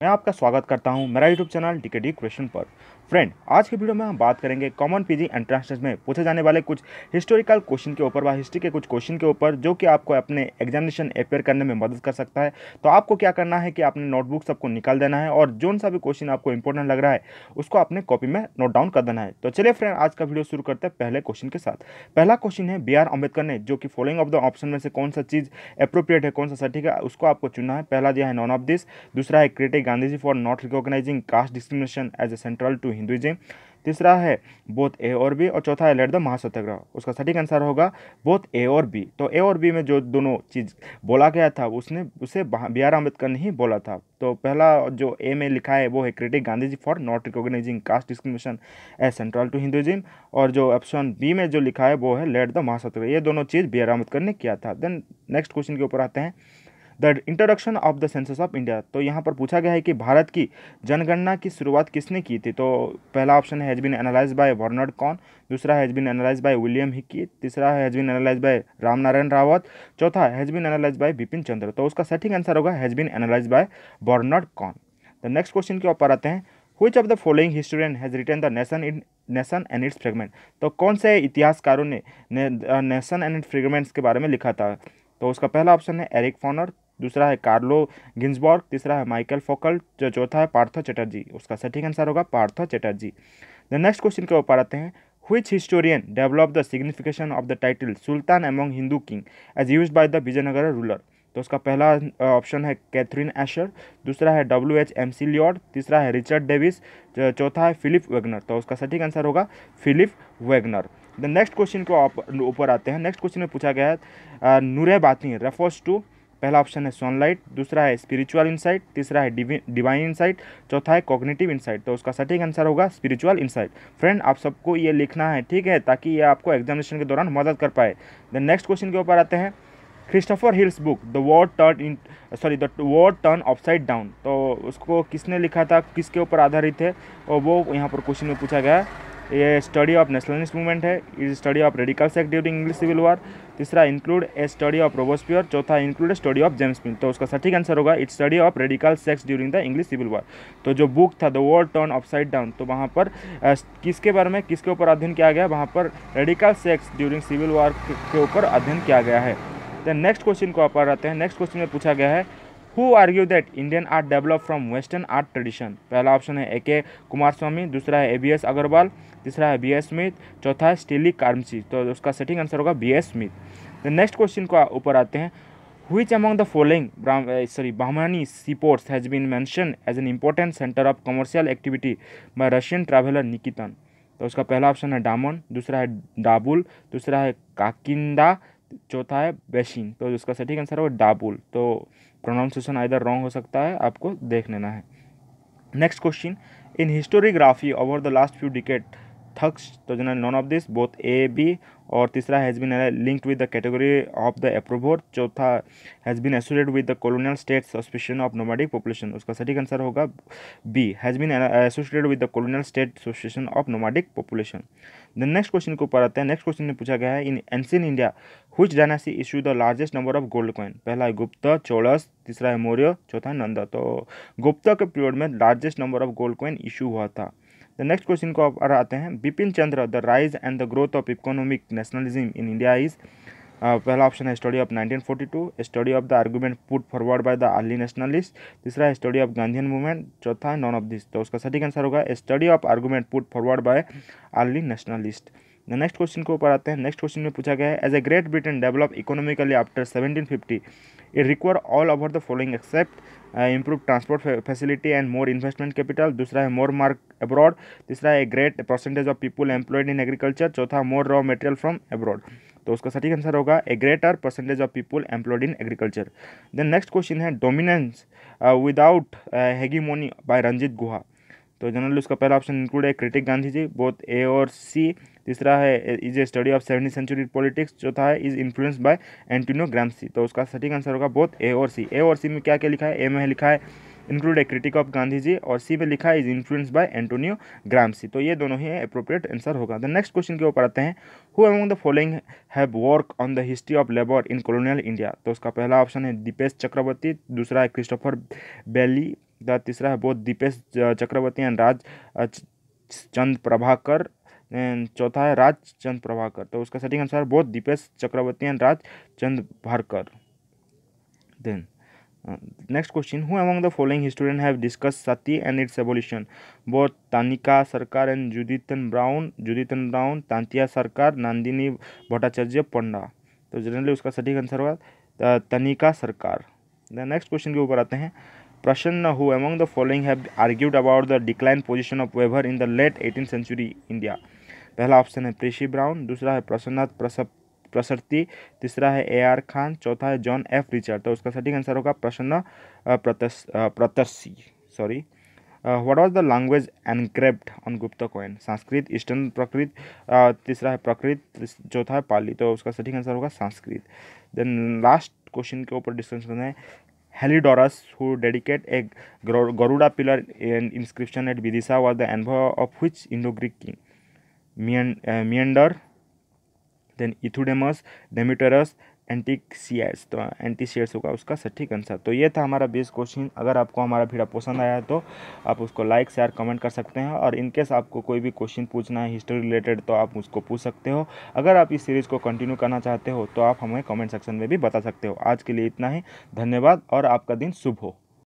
मैं आपका स्वागत करता हूं मेरा यूट्यूब चैनल टीकेडी क्वेश्चन पर। फ्रेंड, आज की वीडियो में हम बात करेंगे कॉमन पीजी एंट्रेंस टेस्ट में पूछे जाने वाले कुछ हिस्टोरिकल क्वेश्चन के ऊपर व हिस्ट्री के कुछ क्वेश्चन के ऊपर, जो कि आपको अपने एग्जामिनेशन अपेयर करने में मदद कर सकता है। तो आपको क्या करना है कि अपने नोटबुक सबको निकाल देना है और जो सा भी क्वेश्चन आपको इंपॉर्टेंट लग रहा है उसको अपने कॉपी में नोट डाउन कर देना है। तो चलिए फ्रेंड, आज का वीडियो शुरू करते हैं पहले क्वेश्चन के साथ। पहला क्वेश्चन है, बी आर अम्बेडकर ने जो कि फॉलोइंग ऑफ द ऑप्शन में से कौन सा चीज़ अप्रोप्रिएट है, कौन सा सटीक है, उसको आपको चुनना है। पहला दिया है नॉन ऑफ दिस, दूसरा है critic Gandhi ji for not recognizing caste discrimination as a central to Hinduism, तीसरा है बोथ ए और बी, और चौथा है लेट द महासत्याग्रह। उसका सटीक आंसर होगा बोथ ए और बी। तो ए और बी में जो दोनों चीज़ बोला गया था उसे बी आर अम्बेडकर ने ही बोला था। तो पहला जो ए में लिखा है वो है critic Gandhi ji for not recognizing caste discrimination as central to Hinduism, और जो ऑप्शन बी में जो लिखा है वो है लेट द महासत्याग्रह। ये दोनों चीज़ बी आर अम्बेडकर ने किया था। देन नेक्स्ट क्वेश्चन के ऊपर आते हैं, the introduction of the census of India. तो यहाँ पर पूछा गया है कि भारत की जनगणना की शुरुआत किसने की थी। तो पहला ऑप्शन है has been analyse by Bernard Cohn, दूसरा has been analyse by William Hickey, तीसरा has been analyse by Ram Narayan Rawat, चौथा has been analyse by Bipin Chandra. तो उसका सटीक आंसर होगा has been analyse by Bernard Cohn. The next question के ऊपर आते हैं, which of the following historian has written the nation and its fragment. तो कौन से इतिहासकारों ने नेशन एंड इट्स फ्रेगमेंट्स के बारे में लिखा था। तो उसका पहला ऑप्शन है एरिक फॉनर, दूसरा है कार्लो गिंजबॉर्ग, तीसरा है माइकल फोकल, जो चौथा है पार्थो चटर्जी। उसका सटीक आंसर होगा Partho Chatterjee. The next question के ऊपर आते हैं, which historian develop the signification of the title sultan among Hindu king as used by the Vijayanagar ruler. तो उसका पहला ऑप्शन है कैथरीन एशर, दूसरा है WH MC लियोड, तीसरा है रिचर्ड डेविस, चौथा है फिलिप वेगनर। तो उसका सटीक आंसर होगा Philip Wagner. The next question के ऊपर आते हैं। नेक्स्ट क्वेश्चन में पूछा गया है नूरे बातिन रेफर्स टू, पहला ऑप्शन है सनलाइट, दूसरा है स्पिरिचुअल इंसाइट, तीसरा है डिवाइन इंसाइट, चौथा है कॉग्निटिव इंसाइट। तो उसका सटीक आंसर होगा स्पिरिचुअल इंसाइट। फ्रेंड, आप सबको ये लिखना है, ठीक है, ताकि ये आपको एग्जामिनेशन के दौरान मदद कर पाए। द नेक्स्ट क्वेश्चन के ऊपर आते हैं, Christopher hills book the world turn upside down. तो उसको किसने लिखा था, किसके ऊपर आधारित है, और वो यहाँ पर क्वेश्चन में पूछा गया है। ये स्टडी ऑफ नेशनलिस्ट मूवमेंट है, is study of radical sect during English civil war, तीसरा include a study of Robespierre, चौथा include a study of James Mill. तो उसका सटीक आंसर होगा it's study of radical sects during the English civil war. तो जो book था the world turn upside down, तो वहाँ पर किसके बारे में, किसके ऊपर अध्ययन किया गया, वहाँ पर radical sects during civil war के ऊपर अध्ययन किया गया है। देन नेक्स्ट क्वेश्चन को ऊपर आते हैं। नेक्स्ट क्वेश्चन में पूछा गया है, who argue that Indian art develop from western art tradition. पहला ऑप्शन है AK कुमार स्वामी, दूसरा है ABS अग्रवाल, तीसरा है BS स्मिथ, चौथा है स्टीली कार्मसी। तो उसका सटीक आंसर होगा BS Smith. The next question को ऊपर आते हैं, which among the following Bahmani seaports has been mention as an important centre of commercial activity by Russian traveller Nikitin. तो उसका पहला ऑप्शन है डामन, दूसरा है डाबुल, दूसरा है काकिंदा, चौथा है बेशिन। तो उसका सटीक आंसर होगा डाबुल। तो प्रोनाउंसिएशन आइदर रॉन्ग हो सकता है, आपको देख लेना है। Next question, in historiography over the last few decade thugs, तो general none of this both A B, और तीसरा has been linked with the category of the approver, चौथा has been associated with the colonial state suspicion of nomadic population. उसका सटीक answer होगा B, has been associated with the colonial state suspicion of nomadic population. The next question के ऊपर आते हैं। Next question में पूछा गया है, इन ancient India which dynasty issue the largest number of gold coin. पहला है गुप्ता, चोलस, तीसरा है मौर्य, चौथा है नंदा। तो गुप्ता के पीरियड में largest number of gold coin issue हुआ था। द नेक्स्ट क्वेश्चन को ऊपर आते हैं, Bipin Chandra the rise and the growth of economic nationalism in India is. पहला ऑप्शन है study of 1942, study of the argument put forward by the early nationalist, तीसरा है स्टडी ऑफ गांधीयन मूवमेंट, चौथा है नॉन ऑफ दिस। तो उसका सटीक answer होगा study of argument put forward bye early nationalist. The next question के ऊपर आते हैं। नेक्स्ट क्वेश्चन में पूछा गया है, as a Great Britain develop economically after 1750 it require all over the following except improve transport facility and more investment capital, दूसरा है more mark abroad, तीसरा है great percentage of people employed in agriculture, चौथा more raw material from abroad। तो उसका सटीक answer होगा a greater percentage of people employed in agriculture. Then next question है, dominance without hegemony by Ranajit Guha. तो generally उसका पहला ऑप्शन इंक्लूड है critic Gandhi ji both A और C, तीसरा है is a study of 17th century politics, चौथा है is influenced by Antonio Gramsci. तो उसका सटीक आंसर होगा बोथ A और C। A और C में क्या क्या लिखा है, A में लिखा है include a critique of Gandhi ji, और C में लिखा है is influenced by Antonio Gramsci. तो ये दोनों ही अप्रोप्रिएट आंसर होगा। द नेक्स्ट क्वेश्चन के ऊपर आते हैं, who among the following have work on the history of labour in colonial India. तो उसका पहला ऑप्शन है दीपेश चक्रवर्ती, दूसरा है क्रिस्टोफर बेली, तीसरा है बोध दीपेश चक्रवर्ती एंड राज चंद प्रभाकर। चौथा है राजचंद प्रभाकर, तो उसका सटीक answer both Dipesh Chakrabarty and Rajchand Bharkar. Then next question, who among the following historian have discuss sati and its evolution? Both Tanika Sarkar and जुडिथन brown, Tantia सरकार, नंदिनी भट्टाचार्य पंडा। तो जनरली उसका सटीक आंसर होगा तनिका सरकार। द नेक्स्ट क्वेश्चन के ऊपर आते हैं, प्रसन्न who among the following have argued about the decline position of weaver in the late 18th century India? पहला ऑप्शन है प्रेसी ब्राउन, दूसरा है प्रसन्नाथ प्रसरती, तीसरा है AR खान, चौथा है जॉन F रिचर्ड। तो उसका सटीक आंसर होगा Prasanna Parthasarathi. Sorry. What was the language encrypt on Gupta coin? Sanskrit, eastern Prakrit, तीसरा है प्राकृत, चौथा है पाली। तो उसका सटीक आंसर होगा संस्कृत। देन लास्ट क्वेश्चन के ऊपर डिस्कस करना है, Heliodorus who dedicate a Garuda pillar in inscription at Vidisha was the envoy of which Indo Greek king? Menander, then Euthydemus, Demetrius, Antialcidas. तो एंटिसियस होगा उसका सटीक आंसर। तो ये था हमारा 20 क्वेश्चन। अगर आपको हमारा वीडियो पसंद आया तो आप उसको लाइक शेयर कमेंट कर सकते हैं, और इनकेस आपको कोई भी क्वेश्चन पूछना है हिस्ट्री रिलेटेड तो आप उसको पूछ सकते हो। अगर आप इस सीरीज़ को कंटिन्यू करना चाहते हो तो आप हमें कमेंट सेक्शन में भी बता सकते हो। आज के लिए इतना ही, धन्यवाद और आपका दिन शुभ हो।